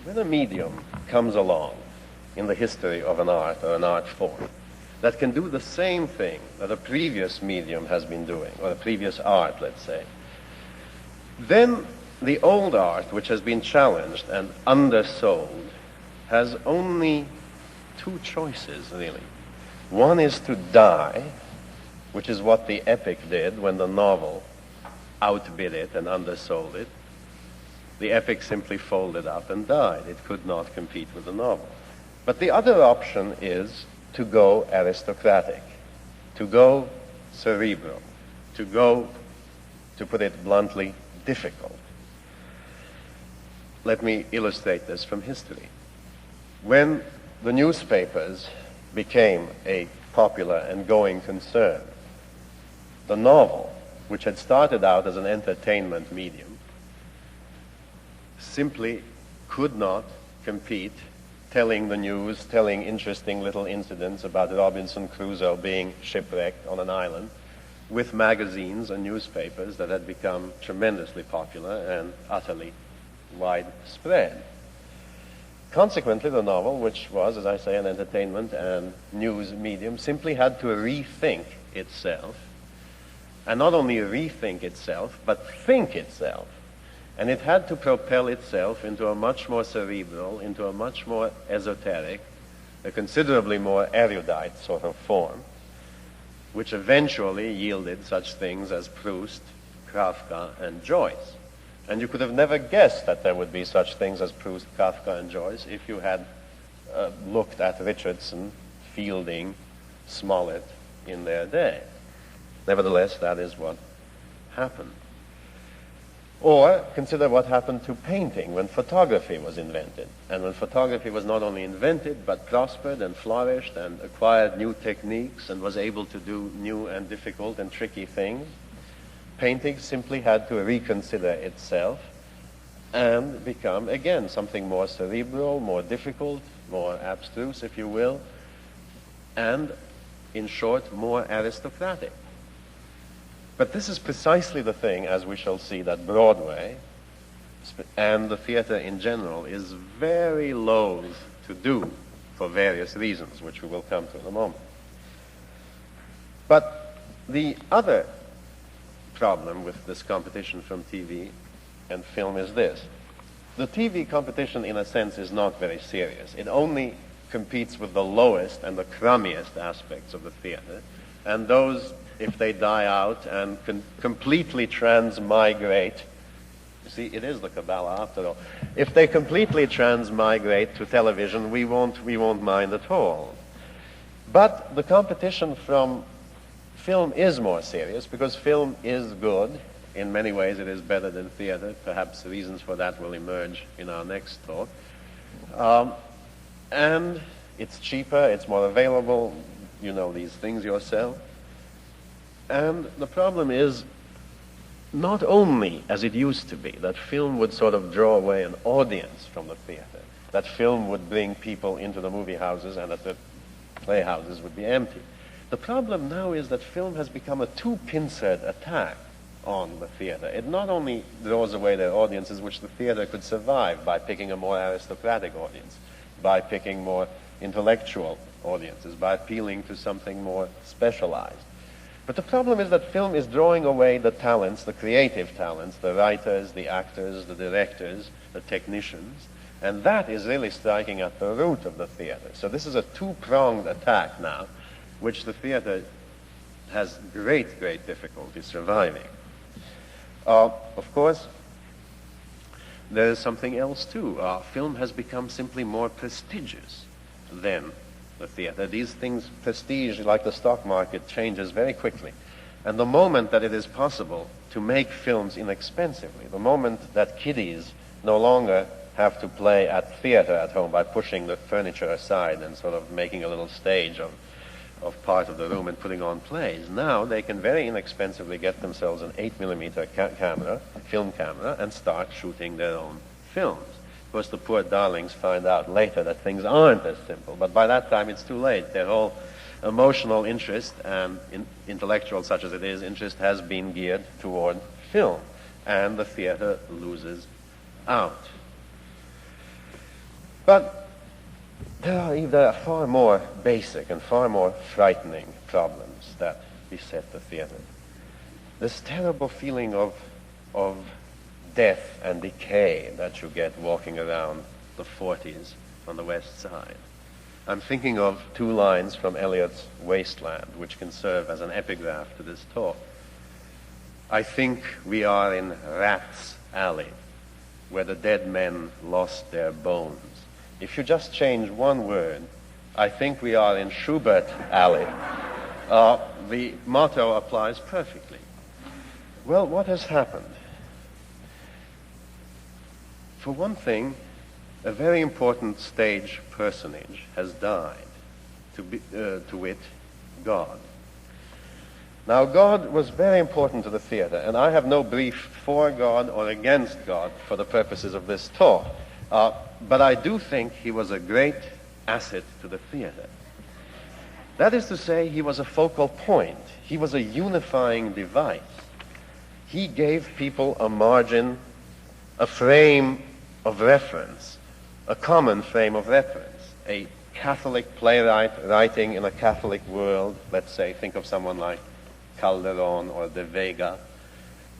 When a medium comes along in the history of an art or an art form that can do the same thing that a previous medium has been doing, or a previous art, let's say, then the old art, which has been challenged and undersold, has only two choices, really. One is to die, which is what the epic did when the novel outbid it and undersold it. The epic simply folded up and died. It could not compete with the novel. But the other option is to go aristocratic, to go cerebral, to go, to put it bluntly, difficult. Let me illustrate this from history. When the newspapers became a popular and going concern, the novel, which had started out as an entertainment medium, simply could not compete telling the news, telling interesting little incidents about Robinson Crusoe being shipwrecked on an island, with magazines and newspapers that had become tremendously popular and utterly widespread. Consequently, the novel, which was, as I say, an entertainment and news medium, simply had to rethink itself, and not only rethink itself, but think itself. And it had to propel itself into a much more cerebral, into a much more esoteric, a considerably more erudite sort of form, which eventually yielded such things as Proust, Kafka, and Joyce. And you could have never guessed that there would be such things as Proust, Kafka, and Joyce if you had looked at Richardson, Fielding, Smollett in their day. Nevertheless, that is what happened. Or consider what happened to painting when photography was invented. And when photography was not only invented, but prospered and flourished and acquired new techniques and was able to do new and difficult and tricky things, painting simply had to reconsider itself and become, again, something more cerebral, more difficult, more abstruse, if you will, and, in short, more aristocratic. But this is precisely the thing, as we shall see, that Broadway and the theater in general is very loath to do for various reasons, which we will come to in a moment. But the other problem with this competition from TV and film is this. The TV competition, in a sense, is not very serious. It only competes with the lowest and the crummiest aspects of the theater, and those, if they die out and completely transmigrate, you see, it is the Kabbalah after all. If they completely transmigrate to television, we won't mind at all. But the competition from film is more serious, because film is good. In many ways, it is better than theater. Perhaps reasons for that will emerge in our next talk. And it's cheaper, it's more available. You know these things yourself. And the problem is not only, as it used to be, that film would sort of draw away an audience from the theater, that film would bring people into the movie houses and that the playhouses would be empty. The problem now is that film has become a two-pincered attack on the theater. It not only draws away their audiences, which the theater could survive by picking a more aristocratic audience, by picking more intellectual audiences, by appealing to something more specialized. But the problem is that film is drawing away the talents, the creative talents, the writers, the actors, the directors, the technicians, and that is really striking at the root of the theater. So this is a two-pronged attack now, which the theater has great, great difficulty surviving. Of course, there is something else too. Film has become simply more prestigious than the theater. These things, prestige, like the stock market, changes very quickly. And the moment that it is possible to make films inexpensively, the moment that kiddies no longer have to play at theater at home by pushing the furniture aside and sort of making a little stage of part of the room and putting on plays, now they can very inexpensively get themselves an 8mm film camera, and start shooting their own films. Of course, the poor darlings find out later that things aren't as simple, but by that time it's too late. Their whole emotional interest, and intellectual such as it is, interest has been geared toward film, and the theater loses out. But there are far more basic and far more frightening problems that beset the theater. This terrible feeling of death and decay that you get walking around the 40s on the West Side. I'm thinking of two lines from Eliot's Wasteland, which can serve as an epigraph to this talk. I think we are in Rat's Alley, where the dead men lost their bones. If you just change one word, I think we are in Schubert Alley. The motto applies perfectly. Well, what has happened? For one thing, a very important stage personage has died, to wit, God. Now, God was very important to the theater, and I have no brief for God or against God for the purposes of this talk. But I do think he was a great asset to the theater. That is to say, he was a focal point. He was a unifying device. He gave people a margin, a frame of reference, a common frame of reference. A Catholic playwright writing in a Catholic world, let's say, think of someone like Calderon or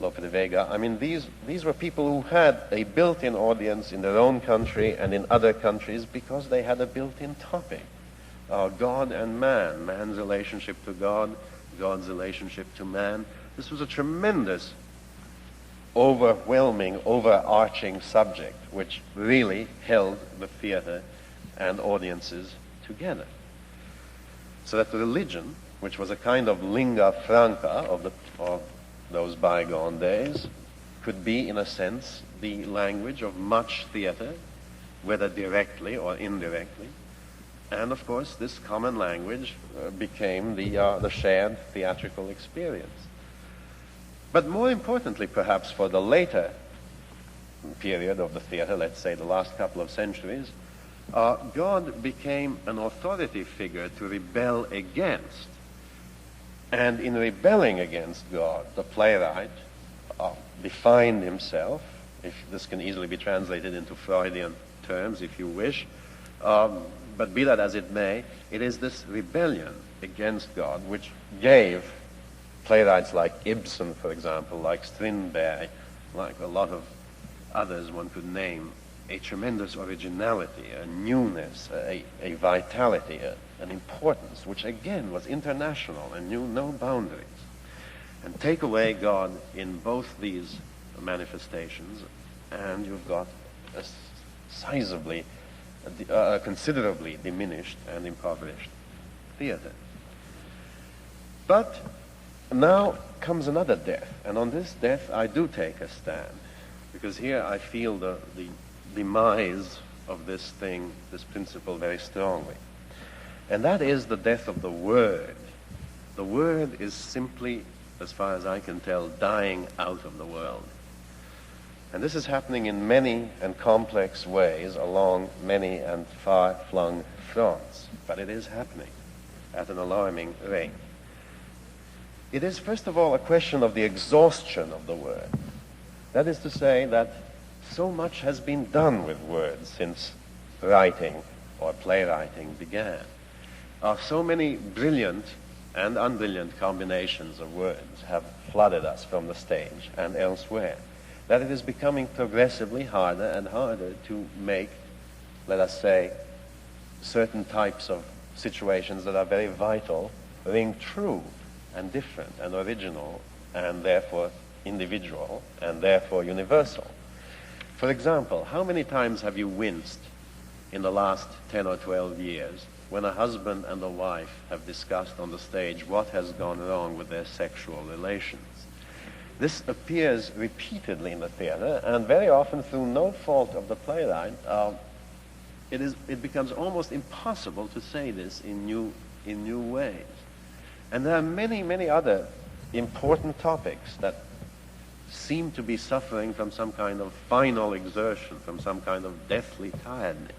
Lope de Vega. I mean, these were people who had a built-in audience in their own country and in other countries because they had a built-in topic. God and man, man's relationship to God, God's relationship to man. This was a tremendous, overwhelming, overarching subject which really held the theater and audiences together. So that the religion, which was a kind of lingua franca of those bygone days, could be, in a sense, the language of much theater, whether directly or indirectly. And, of course, this common language became the shared theatrical experience. But more importantly, perhaps, for the later period of the theater, let's say the last couple of centuries, God became an authority figure to rebel against. And in rebelling against God, the playwright defined himself, if this can easily be translated into Freudian terms, if you wish, but be that as it may, it is this rebellion against God which gave playwrights like Ibsen, for example, like Strindberg, like a lot of others one could name, a tremendous originality, a newness, a vitality, an importance, which again was international and knew no boundaries. And take away God in both these manifestations, and you've got a considerably diminished and impoverished theater. But now comes another death, and on this death I do take a stand, because here I feel the demise of this thing, this principle, very strongly. And that is the death of the Word. The Word is simply, as far as I can tell, dying out of the world. And this is happening in many and complex ways along many and far-flung fronts. But it is happening at an alarming rate. It is, first of all, a question of the exhaustion of the Word. That is to say that so much has been done with words since writing or playwriting began. So many brilliant and unbrilliant combinations of words have flooded us from the stage and elsewhere, that it is becoming progressively harder and harder to make, let us say, certain types of situations that are very vital ring true and different and original and therefore individual and therefore universal. For example, how many times have you winced in the last 10 or 12 years when a husband and a wife have discussed on the stage what has gone wrong with their sexual relations? This appears repeatedly in the theater, and very often through no fault of the playwright, it becomes almost impossible to say this in new ways. And there are many, many other important topics that seem to be suffering from some kind of final exertion, from some kind of deathly tiredness.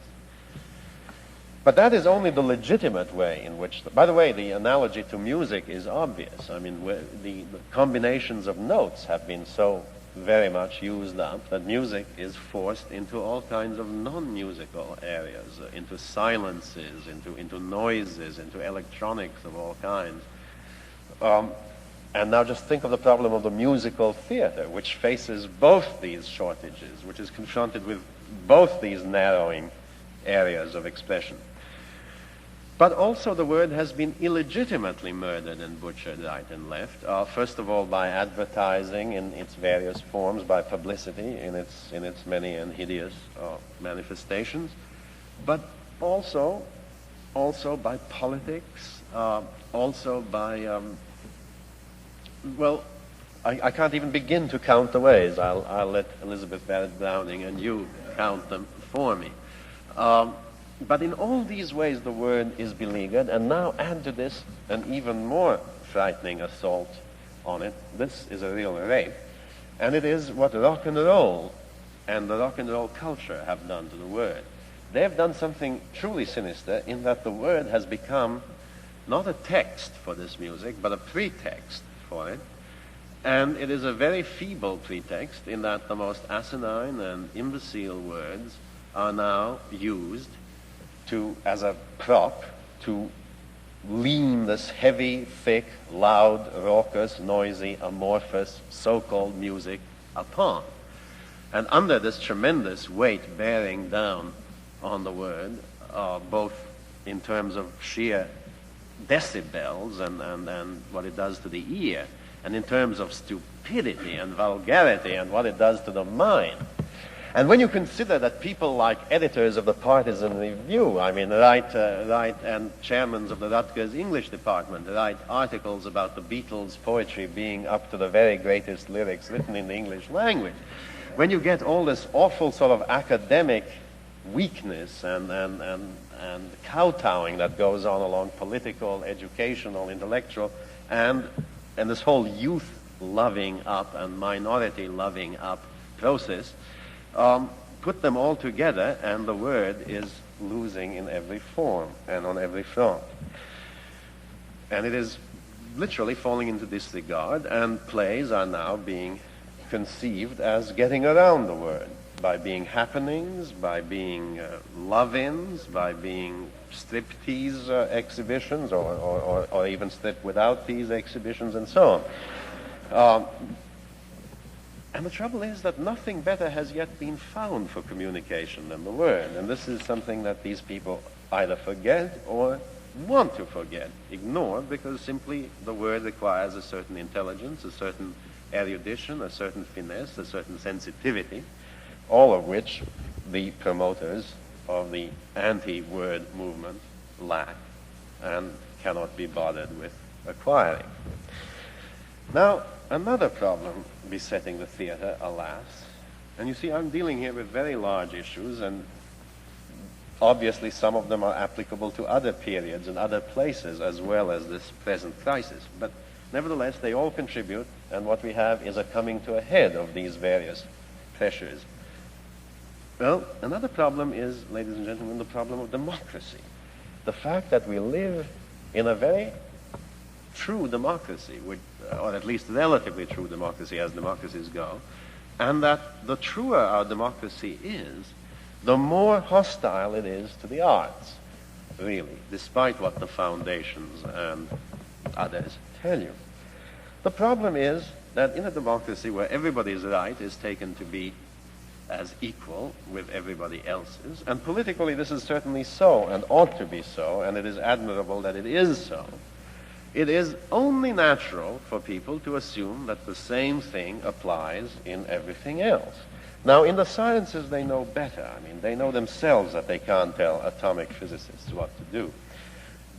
But that is only the legitimate way in which, by the way, the analogy to music is obvious. I mean, the combinations of notes have been so very much used up, that music is forced into all kinds of non-musical areas, into silences, into noises, into electronics of all kinds. And now just think of the problem of the musical theater, which faces both these shortages, which is confronted with both these narrowing areas of expression. But also the word has been illegitimately murdered and butchered right and left. First of all, by advertising in its various forms, by publicity in its many and hideous manifestations, but also by politics, also by well, I can't even begin to count the ways. I'll let Elizabeth Barrett Browning and you count them for me. But in all these ways, the word is beleaguered, and now add to this an even more frightening assault on it. This is a real rape, and it is what rock and roll and the rock and roll culture have done to the word. They've done something truly sinister in that the word has become not a text for this music, but a pretext for it. And it is a very feeble pretext in that the most asinine and imbecile words are now used as a prop to lean this heavy, thick, loud, raucous, noisy, amorphous, so-called music upon. And under this tremendous weight bearing down on the word, both in terms of sheer decibels and what it does to the ear, and in terms of stupidity and vulgarity and what it does to the mind. And when you consider that people like editors of the Partisan Review, write and chairmen of the Rutgers English department, write articles about the Beatles' poetry being up to the very greatest lyrics written in the English language, when you get all this awful sort of academic weakness and kowtowing that goes on along political, educational, intellectual, and this whole youth loving up and minority loving up process, put them all together, and the word is losing in every form and on every front. And it is literally falling into disregard, and plays are now being conceived as getting around the word, by being happenings, by being love-ins, by being striptease exhibitions, or even strip without these exhibitions, and so on. And the trouble is that nothing better has yet been found for communication than the word. And this is something that these people either forget or want to forget, ignore, because simply the word requires a certain intelligence, a certain erudition, a certain finesse, a certain sensitivity, all of which the promoters of the anti-word movement lack and cannot be bothered with acquiring. Now, another problem besetting the theater, alas, and you see, I'm dealing here with very large issues, and obviously some of them are applicable to other periods and other places as well as this present crisis, but nevertheless they all contribute, and what we have is a coming to a head of these various pressures. Well, another problem is, ladies and gentlemen, the problem of democracy. The fact that we live in a very true democracy, or at least relatively true democracy as democracies go, and that the truer our democracy is, the more hostile it is to the arts, really, despite what the foundations and others tell you. The problem is that in a democracy where everybody's right is taken to be as equal with everybody else's, and politically this is certainly so and ought to be so, and it is admirable that it is so, it is only natural for people to assume that the same thing applies in everything else. Now, in the sciences, they know better. They know themselves that they can't tell atomic physicists what to do.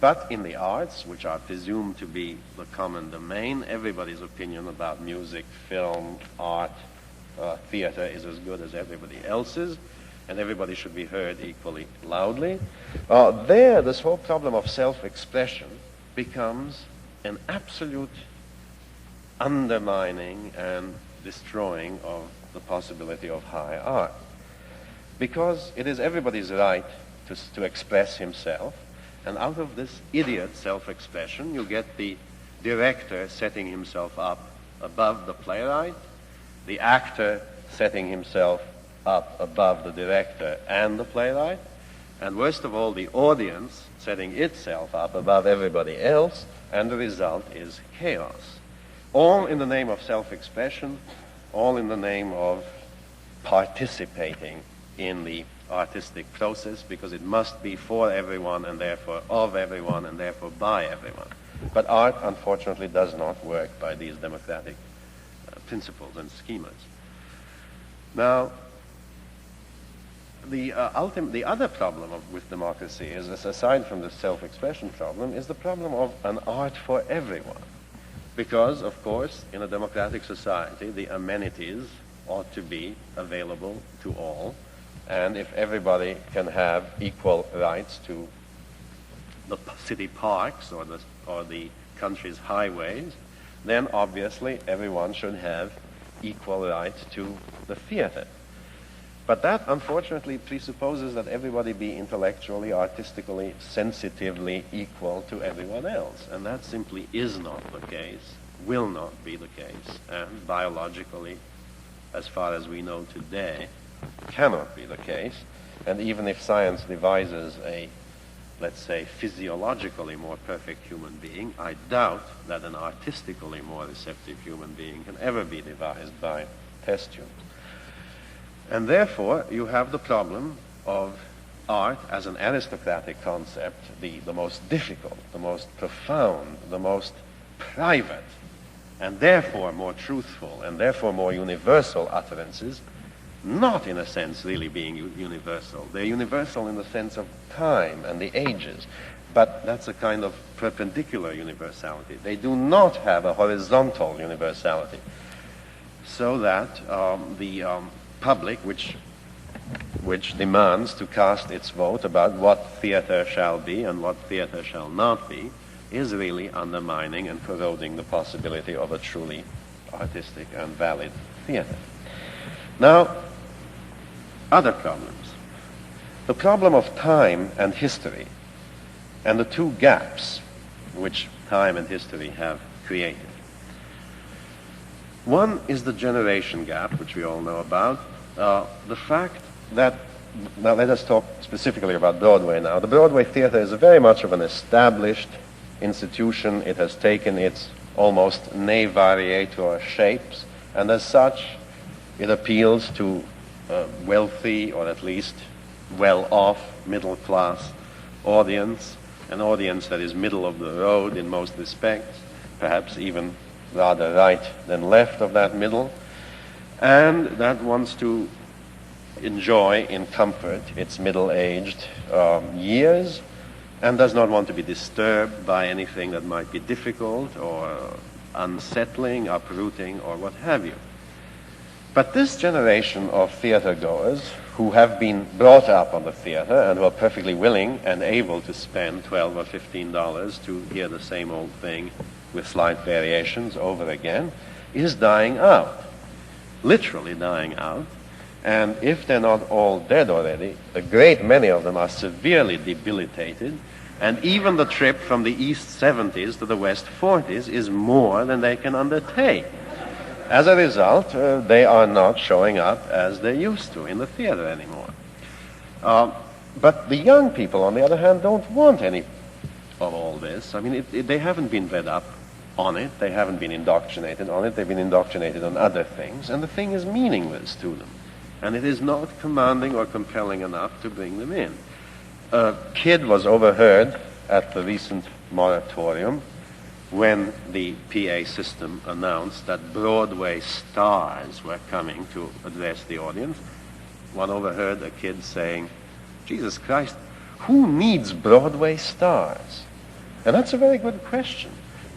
But in the arts, which are presumed to be the common domain, everybody's opinion about music, film, art, theater is as good as everybody else's, and everybody should be heard equally loudly. There, this whole problem of self-expression becomes an absolute undermining and destroying of the possibility of high art. Because it is everybody's right to express himself, and out of this idiot self-expression, you get the director setting himself up above the playwright, the actor setting himself up above the director and the playwright, and worst of all, the audience setting itself up above everybody else, and the result is chaos. All in the name of self-expression, all in the name of participating in the artistic process, because it must be for everyone and therefore of everyone and therefore by everyone. But art, unfortunately, does not work by these democratic principles and schemas. Now, the other problem with democracy is, aside from the self-expression problem, is the problem of an art for everyone. Because, of course, in a democratic society, the amenities ought to be available to all. And if everybody can have equal rights to the city parks or the country's highways, then obviously everyone should have equal rights to the theater. But that, unfortunately, presupposes that everybody be intellectually, artistically, sensitively equal to everyone else. And that simply is not the case, will not be the case, and biologically, as far as we know today, cannot be the case. And even if science devises a, let's say, physiologically more perfect human being, I doubt that an artistically more receptive human being can ever be devised by test tubes. And therefore, you have the problem of art as an aristocratic concept, the most difficult, the most profound, the most private, and therefore more truthful, and therefore more universal utterances, not in a sense really being universal. They're universal in the sense of time and the ages, but that's a kind of perpendicular universality. They do not have a horizontal universality, so that the public, which demands to cast its vote about what theater shall be and what theater shall not be, is really undermining and corroding the possibility of a truly artistic and valid theater. Now, other problems. The problem of time and history, and the two gaps which time and history have created. One is the generation gap, which we all know about. The fact that, now let us talk specifically about Broadway now. The Broadway theater is very much of an established institution. It has taken its almost ne varietur shapes, and as such, it appeals to a wealthy, or at least well-off, middle-class audience, an audience that is middle of the road in most respects, perhaps even rather right than left of that middle, and that wants to enjoy in comfort its middle-aged years, and does not want to be disturbed by anything that might be difficult or unsettling, uprooting, or what have you. But this generation of theater-goers who have been brought up on the theater and who are perfectly willing and able to spend $12 or $15 to hear the same old thing with slight variations over again is dying out, literally dying out. And if they're not all dead already, a great many of them are severely debilitated, and even the trip from the East 70s to the West 40s is more than they can undertake. As a result, they are not showing up as they used to in the theater anymore. But the young people, on the other hand, don't want any of all this. I mean, they haven't been read up on it. They haven't been indoctrinated on it. They've been indoctrinated on other things, and the thing is meaningless to them. And it is not commanding or compelling enough to bring them in. A kid was overheard at the recent moratorium when the PA system announced that Broadway stars were coming to address the audience. One overheard a kid saying, "Jesus Christ, who needs Broadway stars?" And that's a very good question.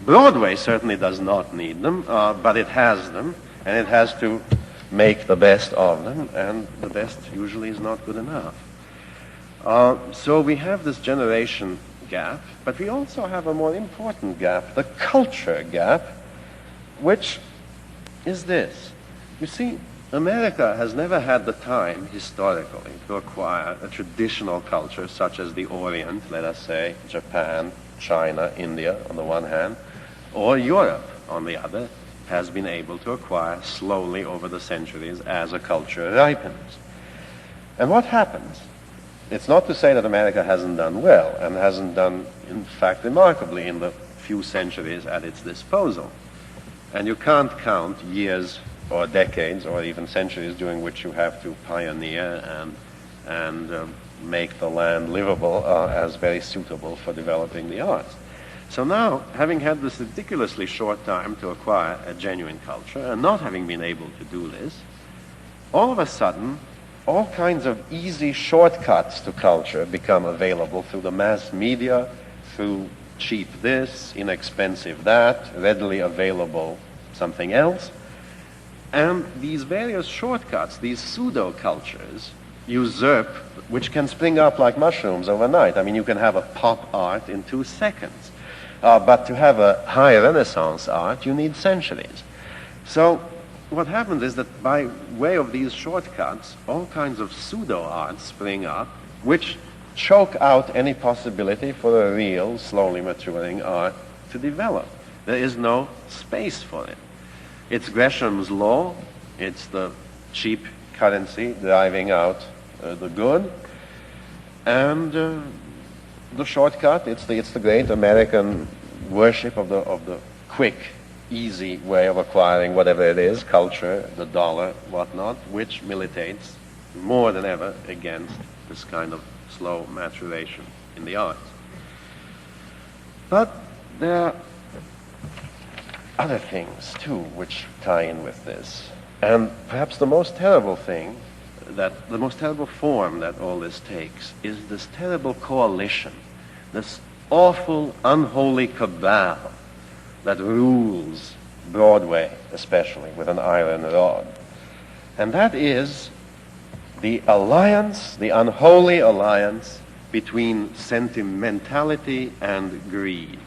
Broadway certainly does not need them, but it has them, and it has to make the best of them, and the best usually is not good enough. So we have this generation gap, but we also have a more important gap, the culture gap, which is this. You see, America has never had the time, historically, to acquire a traditional culture such as the Orient, let us say, Japan, China, India, on the one hand, or Europe, on the other, has been able to acquire slowly over the centuries as a culture ripens. And what happens? It's not to say that America hasn't done well and hasn't done, in fact, remarkably in the few centuries at its disposal. And you can't count years or decades or even centuries during which you have to pioneer and make the land livable as very suitable for developing the arts. So now, having had this ridiculously short time to acquire a genuine culture and not having been able to do this, all of a sudden, all kinds of easy shortcuts to culture become available through the mass media, through cheap this, inexpensive that, readily available something else. And these various shortcuts, these pseudo-cultures, usurp, which can spring up like mushrooms overnight. I mean, you can have a pop art in 2 seconds. But to have a high Renaissance art, you need centuries. So what happens is that by way of these shortcuts, all kinds of pseudo-arts spring up, which choke out any possibility for a real, slowly maturing art to develop. There is no space for it. It's Gresham's law. It's the cheap currency driving out the good. And the shortcut, it's the great American worship of the quick, easy way of acquiring whatever it is, culture, the dollar, whatnot, which militates more than ever against this kind of slow maturation in the arts. But there are other things, too, which tie in with this. And perhaps the most terrible thing, the most terrible form that all this takes, is this terrible coalition, this awful, unholy cabal that rules Broadway, especially, with an iron rod. And that is the alliance, the unholy alliance between sentimentality and greed,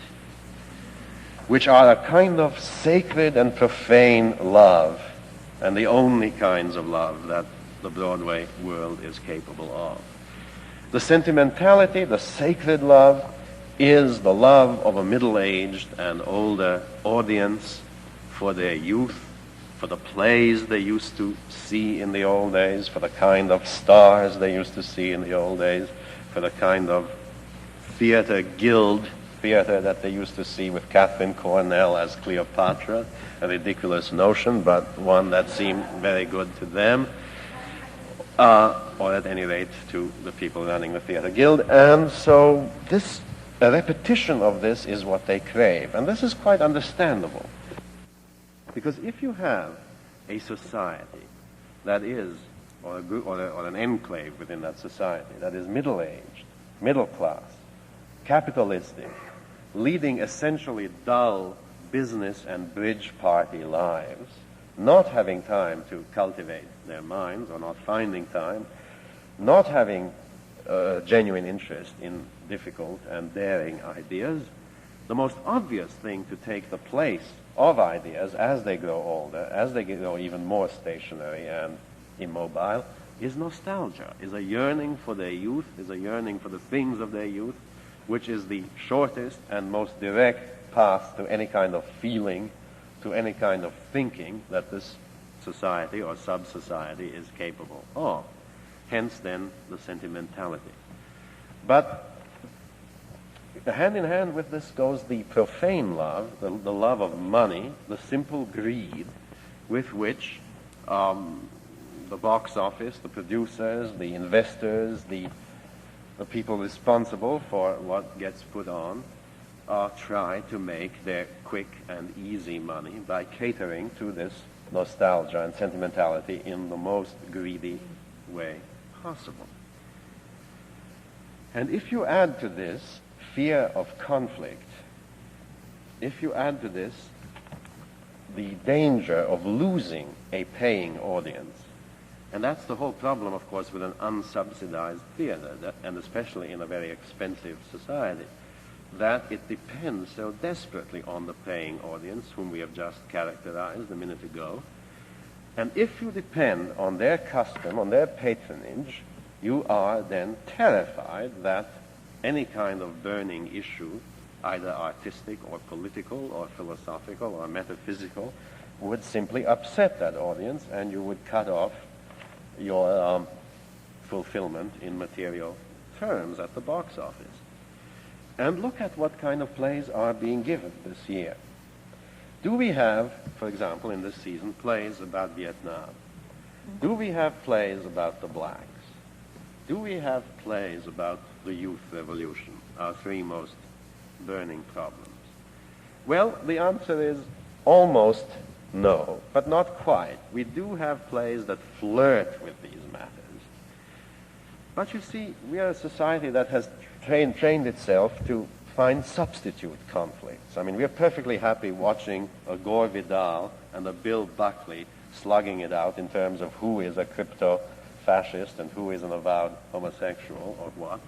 which are a kind of sacred and profane love, and the only kinds of love that the Broadway world is capable of. The sentimentality, the sacred love, is the love of a middle-aged and older audience for their youth, for the plays they used to see in the old days, for the kind of stars they used to see in the old days, for the kind of guild theater that they used to see with Catherine Cornell as Cleopatra, a ridiculous notion, but one that seemed very good to them, or at any rate to the people running the theater guild. And so a repetition of this is what they crave. And this is quite understandable. Because if you have a society that is, or an enclave within that society that is middle-aged, middle-class, capitalistic, leading essentially dull business and bridge party lives, not having time to cultivate their minds or not finding time, not having genuine interest in difficult and daring ideas, the most obvious thing to take the place of ideas as they grow older, as they grow even more stationary and immobile, is nostalgia, is a yearning for their youth, is a yearning for the things of their youth, which is the shortest and most direct path to any kind of feeling, to any kind of thinking that this society or sub-society is capable of. Hence, then, the sentimentality. But hand in hand with this goes the profane love, the love of money, the simple greed with which the box office, the producers, the investors, the people responsible for what gets put on try to make their quick and easy money by catering to this nostalgia and sentimentality in the most greedy way possible. And if you add to this fear of conflict, if you add to this the danger of losing a paying audience, and that's the whole problem, of course, with an unsubsidized theater, and especially in a very expensive society, that it depends so desperately on the paying audience, whom we have just characterized a minute ago. And if you depend on their custom, on their patronage, you are then terrified that any kind of burning issue, either artistic or political or philosophical or metaphysical, would simply upset that audience, and you would cut off your fulfillment in material terms at the box office. And look at what kind of plays are being given this year. Do we have, for example, in this season, plays about Vietnam? Do we have plays about the blacks? Do we have plays about the youth revolution, our three most burning problems? Well, the answer is almost no, but not quite. We do have plays that flirt with these matters. But you see, we are a society that has trained itself to find substitute conflicts. I mean, we're perfectly happy watching a Gore Vidal and a Bill Buckley slugging it out in terms of who is a crypto-fascist and who is an avowed homosexual or what.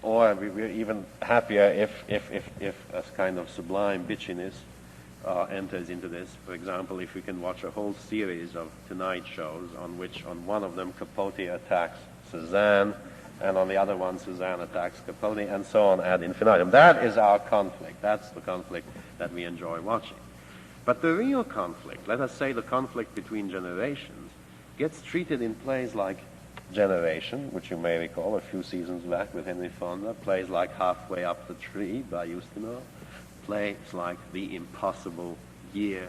Or we're even happier if a kind of sublime bitchiness enters into this. For example, if we can watch a whole series of Tonight shows on which on one of them Capote attacks Suzanne, and on the other one Suzanne attacks Capote, and so on ad infinitum. That is our conflict. That's the conflict that we enjoy watching. But the real conflict, let us say the conflict between generations, gets treated in plays like Generation, which you may recall a few seasons back with Henry Fonda, plays like Halfway Up the Tree by Ustinov, plays like The Impossible Years.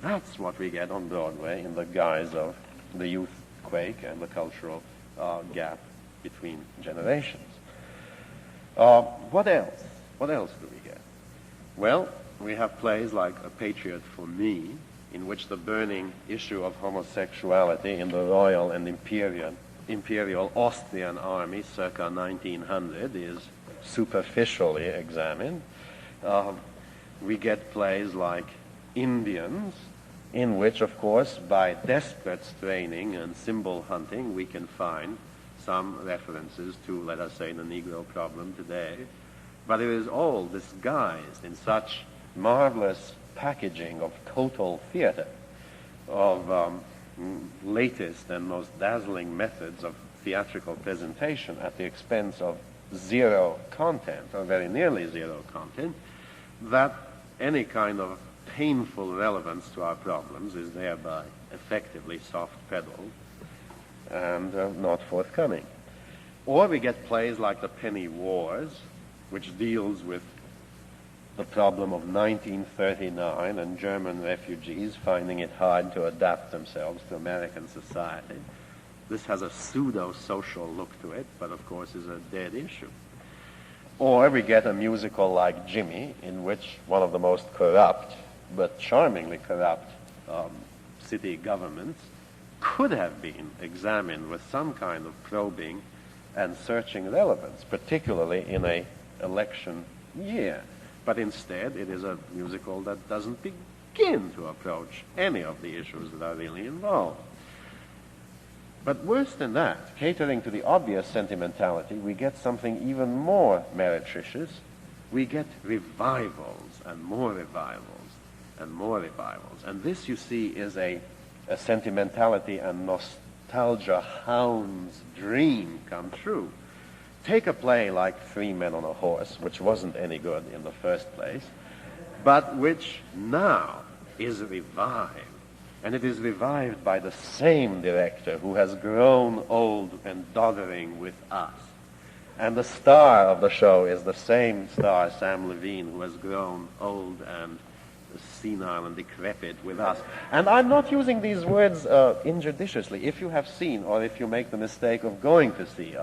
That's what we get on Broadway in the guise of the youth quake and the cultural gap between generations. What else? What else do we get? Well, we have plays like A Patriot for Me, in which the burning issue of homosexuality in the royal and imperial Austrian army circa 1900 is superficially examined. We get plays like Indians, in which, of course, by desperate straining and symbol hunting, we can find some references to, let us say, the Negro problem today. But it is all disguised in such marvelous packaging of total theater, of latest and most dazzling methods of theatrical presentation at the expense of zero content, or very nearly zero content, that any kind of painful relevance to our problems is thereby effectively soft-pedaled and not forthcoming. Or we get plays like The Penny Wars, which deals with the problem of 1939 and German refugees finding it hard to adapt themselves to American society. This has a pseudo-social look to it, but of course is a dead issue. Or we get a musical like Jimmy, in which one of the most corrupt, but charmingly corrupt, city governments could have been examined with some kind of probing and searching relevance, particularly in an election year. But instead, it is a musical that doesn't begin to approach any of the issues that are really involved. But worse than that, catering to the obvious sentimentality, we get something even more meretricious. We get revivals and more revivals and more revivals. And this, you see, is a sentimentality and nostalgia hound's dream come true. Take a play like Three Men on a Horse, which wasn't any good in the first place, but which now is revived. And it is revived by the same director who has grown old and doddering with us. And the star of the show is the same star, Sam Levine, who has grown old and senile and decrepit with us. And I'm not using these words injudiciously. If you have seen, or if you make the mistake of going to see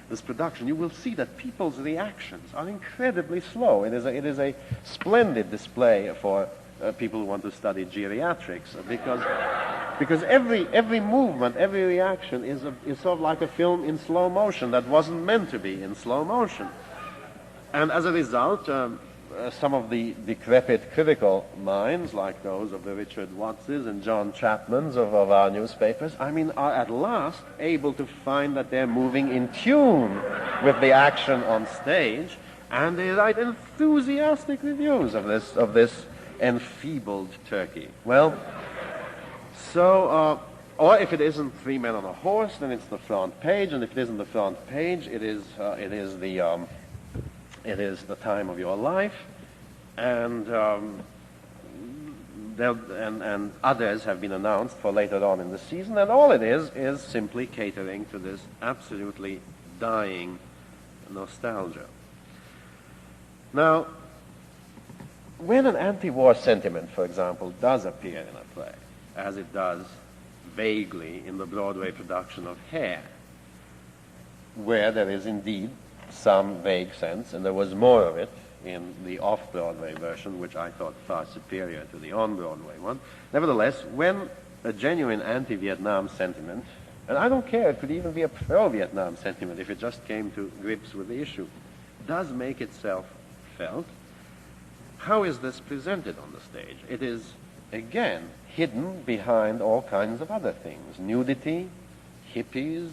this production, you will see that people's reactions are incredibly slow. It is a splendid display for people who want to study geriatrics, because every movement, every reaction is sort of like a film in slow motion that wasn't meant to be in slow motion. And as a result, some of the decrepit critical minds, like those of the Richard Wattses and John Chapmans of our newspapers, are at last able to find that they're moving in tune with the action on stage, and they write enthusiastic reviews of this enfeebled turkey. Well, so, or if it isn't Three Men on a Horse, then it's the front page, and if it isn't the front page, it is the time of your life, and and others have been announced for later on in the season, and all it is simply catering to this absolutely dying nostalgia. Now, when an anti-war sentiment, for example, does appear in a play, as it does vaguely in the Broadway production of Hair, where there is indeed some vague sense, and there was more of it in the off-Broadway version, which I thought far superior to the on-Broadway one. Nevertheless, when a genuine anti-Vietnam sentiment, and I don't care, it could even be a pro-Vietnam sentiment if it just came to grips with the issue, does make itself felt, how is this presented on the stage? It is, again, hidden behind all kinds of other things. Nudity, hippies,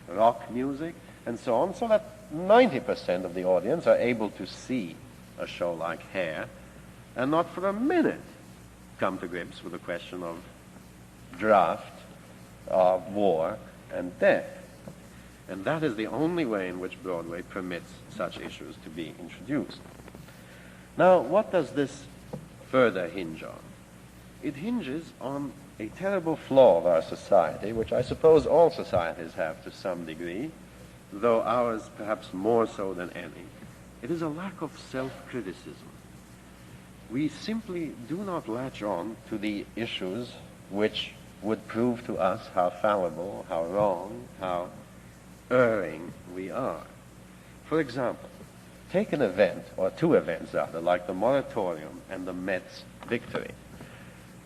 rock music, and so on, so that 90% of the audience are able to see a show like Hair and not for a minute come to grips with the question of draft, war, and death. And that is the only way in which Broadway permits such issues to be introduced. Now, what does this further hinge on? It hinges on a terrible flaw of our society, which I suppose all societies have to some degree, though ours perhaps more so than any. It is a lack of self-criticism. We simply do not latch on to the issues which would prove to us how fallible, how wrong, how erring we are. For example, take an event, or two events rather, like the moratorium and the Mets victory,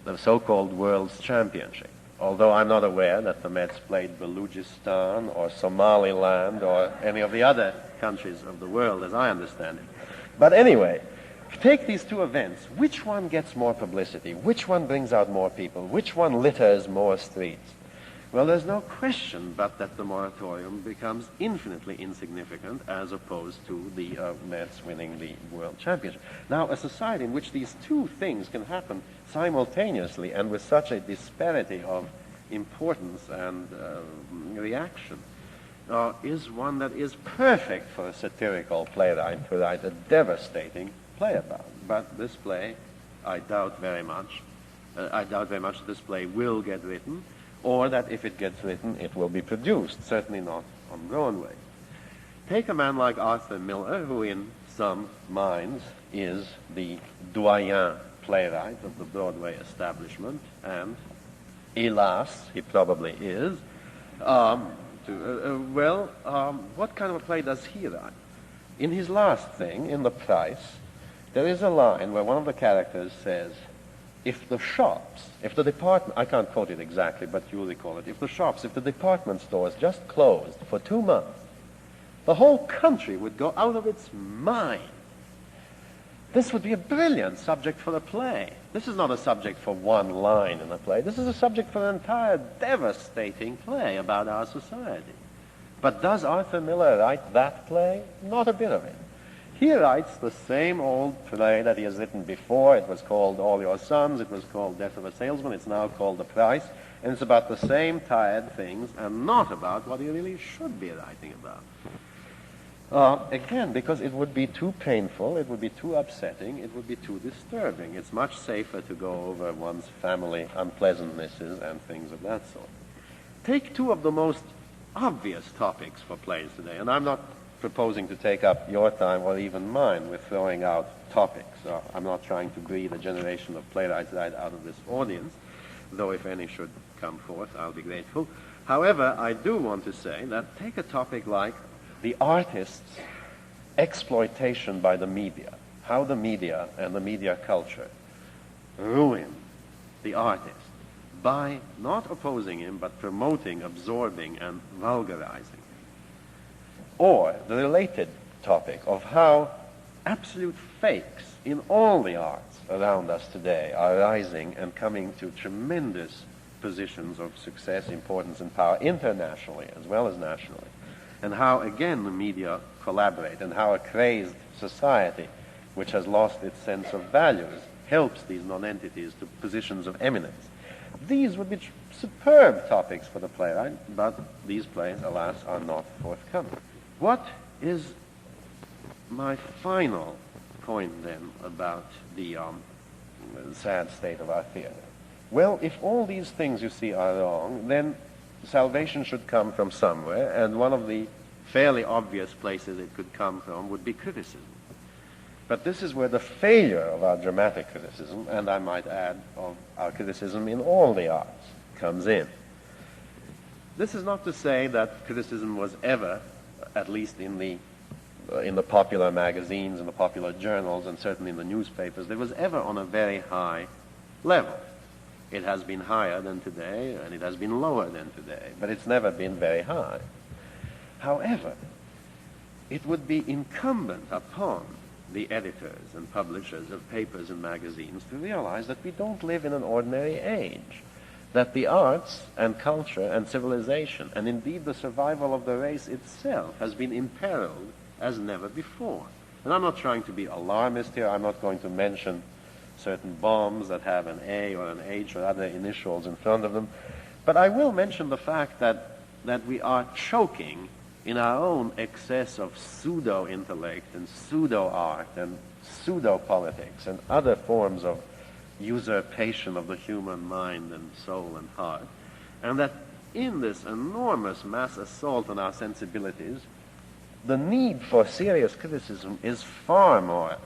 the so-called World's Championship. Although I'm not aware that the Mets played Balochistan or Somaliland or any of the other countries of the world, as I understand it. But anyway, take these two events. Which one gets more publicity? Which one brings out more people? Which one litters more streets? Well, there's no question but that the moratorium becomes infinitely insignificant as opposed to the Mets winning the World Championship. Now, a society in which these two things can happen simultaneously and with such a disparity of importance and reaction is one that is perfect for a satirical playwright to write a devastating play about. But this play, I doubt very much that this play will get written, or that if it gets written, it will be produced, certainly not on Broadway. Take a man like Arthur Miller, who in some minds is the doyen playwright of the Broadway establishment, and, hélas, he probably is. What kind of a play does he write? In his last thing, in The Price, there is a line where one of the characters says, if the department, I can't quote it exactly, but you'll recall it, if the department stores just closed for 2 months, the whole country would go out of its mind. This would be a brilliant subject for a play. This is not a subject for one line in a play. This is a subject for an entire devastating play about our society. But does Arthur Miller write that play? Not a bit of it. He writes the same old play that he has written before. It was called All Your Sons. It was called Death of a Salesman. It's now called The Price. And it's about the same tired things and not about what he really should be writing about. Again, because it would be too painful, it would be too upsetting, it would be too disturbing. It's much safer to go over one's family unpleasantnesses and things of that sort. Take two of the most obvious topics for plays today, and I'm not proposing to take up your time or even mine with throwing out topics. I'm not trying to breed a generation of playwrights right out of this audience, though if any should come forth, I'll be grateful. However, I do want to say that take a topic like the artist's exploitation by the media, how the media and the media culture ruin the artist by not opposing him, but promoting, absorbing, and vulgarizing. Or the related topic of how absolute fakes in all the arts around us today are rising and coming to tremendous positions of success, importance, and power internationally as well as nationally. And how, again, the media collaborate, and how a crazed society, which has lost its sense of values, helps these non-entities to positions of eminence. These would be superb topics for the playwright, but these plays, alas, are not forthcoming. What is my final point, then, about the sad state of our theater. Well, if all these things you see are wrong, then salvation should come from somewhere, and one of the fairly obvious places it could come from would be criticism. But this is where the failure of our dramatic criticism, and I might add of our criticism in all the arts, comes in. This is not to say that criticism was ever, at least in the popular magazines and the popular journals and certainly in the newspapers, there was ever on a very high level. It has been higher than today, and it has been lower than today, but it's never been very high. However, it would be incumbent upon the editors and publishers of papers and magazines to realize that we don't live in an ordinary age, that the arts and culture and civilization, and indeed the survival of the race itself, has been imperiled as never before. And I'm not trying to be alarmist here. I'm not going to mention certain bombs that have an A or an H or other initials in front of them, but I will mention the fact that we are choking in our own excess of pseudo-intellect and pseudo-art and pseudo-politics and other forms of usurpation of the human mind and soul and heart, and that in this enormous mass assault on our sensibilities, the need for serious criticism is far more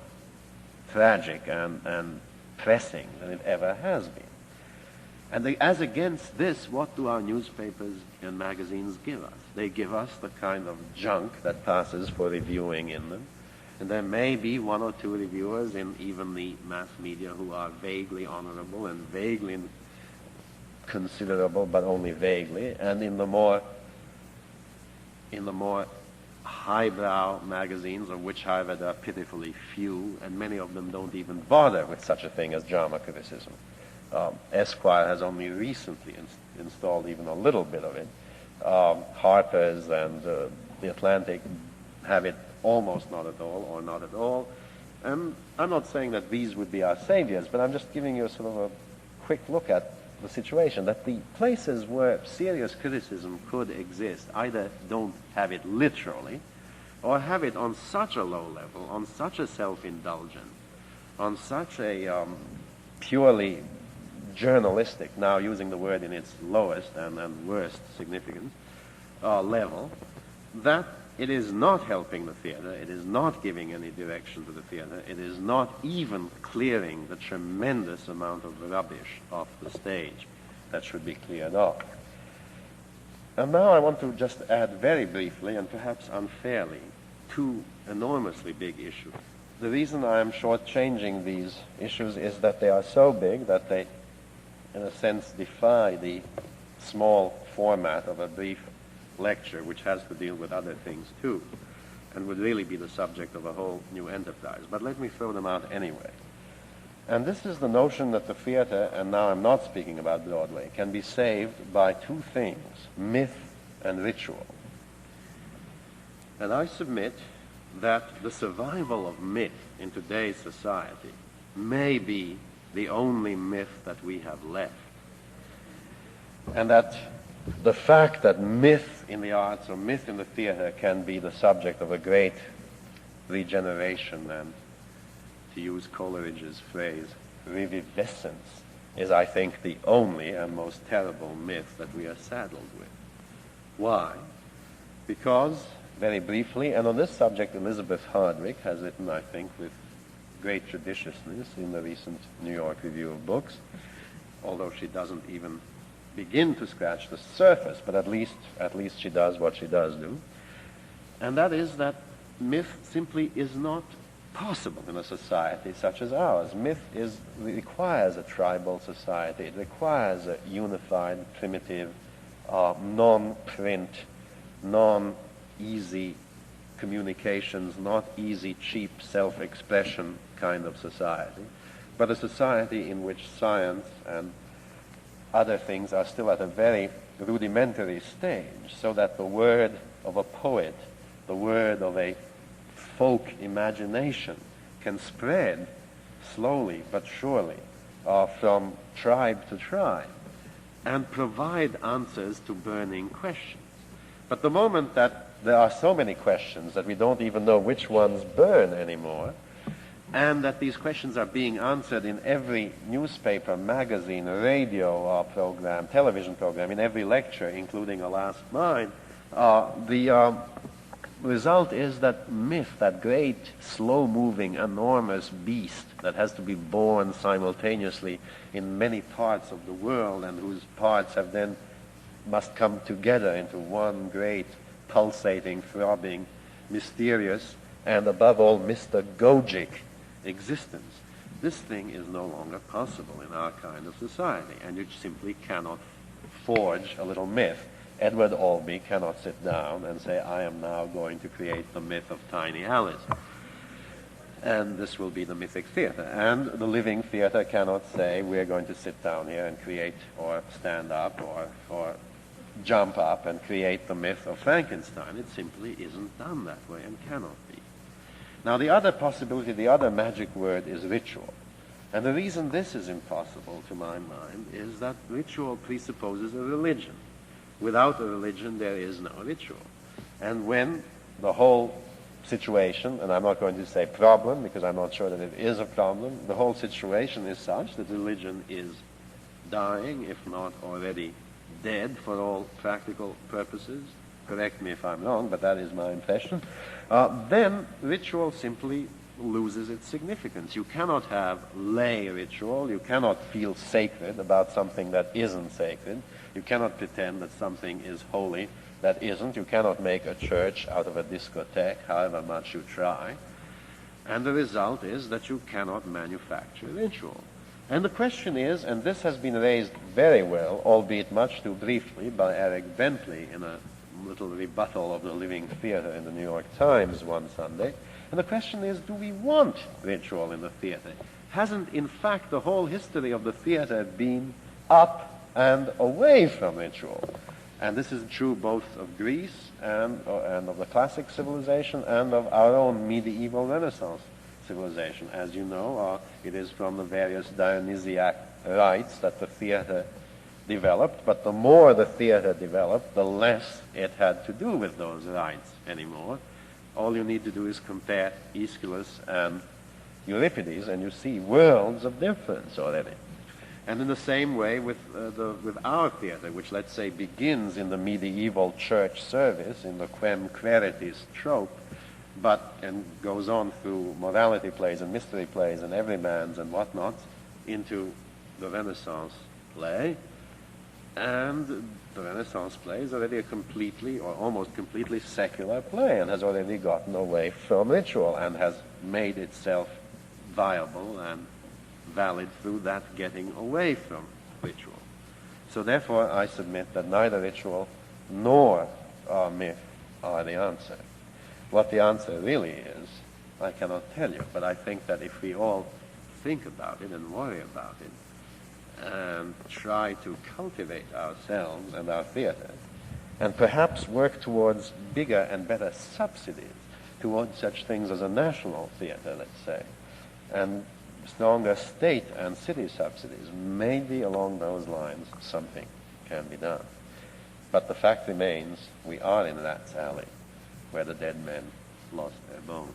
tragic and pressing than it ever has been. And as against this, what do our newspapers and magazines give us? They give us the kind of junk that passes for reviewing in them. And there may be one or two reviewers in even the mass media who are vaguely honorable and vaguely considerable, but only vaguely. And in the more highbrow magazines, of which, however, there are pitifully few, and many of them don't even bother with such a thing as drama criticism. Esquire has only recently installed even a little bit of it. Harper's and The Atlantic have it almost not at all, or not at all. And I'm not saying that these would be our saviors, but I'm just giving you sort of a quick look at the situation, that the places where serious criticism could exist either don't have it literally, or have it on such a low level, on such a self-indulgent, on such a purely journalistic, now using the word in its lowest and worst significance, level, that it is not helping the theater, it is not giving any direction to the theater, it is not even clearing the tremendous amount of rubbish off the stage that should be cleared off. And now I want to just add very briefly, and perhaps unfairly, two enormously big issues. The reason I am shortchanging these issues is that they are so big that they, in a sense, defy the small format of a brief lecture, which has to deal with other things too, and would really be the subject of a whole new enterprise. But let me throw them out anyway. And this is the notion that the theater, and now I'm not speaking about Broadway, can be saved by two things, myth and ritual. And I submit that the survival of myth in today's society may be the only myth that we have left. And that the fact that myth in the arts or myth in the theater can be the subject of a great regeneration and, to use Coleridge's phrase, reviviscence, is, I think, the only and most terrible myth that we are saddled with. Why? Because, very briefly, and on this subject Elizabeth Hardwick has written, I think, with great judiciousness in the recent New York Review of Books, although she doesn't even begin to scratch the surface, but at least she does what she does do. And that is that myth simply is not possible in a society such as ours. Myth requires a tribal society. It requires a unified, primitive, non-print, non-easy communications, not easy, cheap self-expression kind of society, but a society in which science and other things are still at a very rudimentary stage, so that the word of a poet, the word of a folk imagination can spread slowly but surely from tribe to tribe and provide answers to burning questions. But the moment that there are so many questions that we don't even know which ones burn anymore, and that these questions are being answered in every newspaper, magazine, radio program, television program, in every lecture, including Alas Mine, the result is that myth, that great, slow-moving, enormous beast that has to be born simultaneously in many parts of the world and whose parts have then must come together into one great, pulsating, throbbing, mysterious, and above all, mystagogic existence. This thing is no longer possible in our kind of society, and you simply cannot forge a little myth. Edward Albee cannot sit down and say, I am now going to create the myth of Tiny Alice. And this will be the mythic theater. And the living theater cannot say, we're going to sit down here and create, or stand up, or jump up and create the myth of Frankenstein. It simply isn't done that way and cannot be. Now, the other possibility, the other magic word is ritual. And the reason this is impossible, to my mind, is that ritual presupposes a religion. Without a religion, there is no ritual. And when the whole situation, and I'm not going to say problem, because I'm not sure that it is a problem, the whole situation is such that religion is dying, if not already dead for all practical purposes, correct me if I'm wrong, but that is my impression, then ritual simply loses its significance. You cannot have lay ritual. You cannot feel sacred about something that isn't sacred. You cannot pretend that something is holy that isn't. You cannot make a church out of a discotheque, however much you try. And the result is that you cannot manufacture ritual. And the question is, and this has been raised very well, albeit much too briefly, by Eric Bentley in a little rebuttal of the Living Theater in the New York Times one Sunday. And the question is, do we want ritual in the theater? Hasn't, in fact, the whole history of the theater been up and away from ritual? And this is true both of Greece and of the classic civilization and of our own medieval Renaissance civilization. As you know, it is from the various Dionysiac rites that the theater developed, but the more the theater developed, the less it had to do with those rites anymore. All you need to do is compare Aeschylus and Euripides, and you see worlds of difference already. And in the same way with our theater, which, let's say, begins in the medieval church service, in the quem queritis trope, and goes on through morality plays and mystery plays and everymans and whatnot into the Renaissance play. And the Renaissance play is already a completely or almost completely secular play and has already gotten away from ritual and has made itself viable and valid through that getting away from ritual. So therefore, I submit that neither ritual nor myth are the answer. What the answer really is, I cannot tell you, but I think that if we all think about it and worry about it, and try to cultivate ourselves and our theater, and perhaps work towards bigger and better subsidies towards such things as a national theater, let's say, and stronger state and city subsidies, maybe along those lines something can be done. But the fact remains, we are in Rat's Alley, where the dead men lost their bones.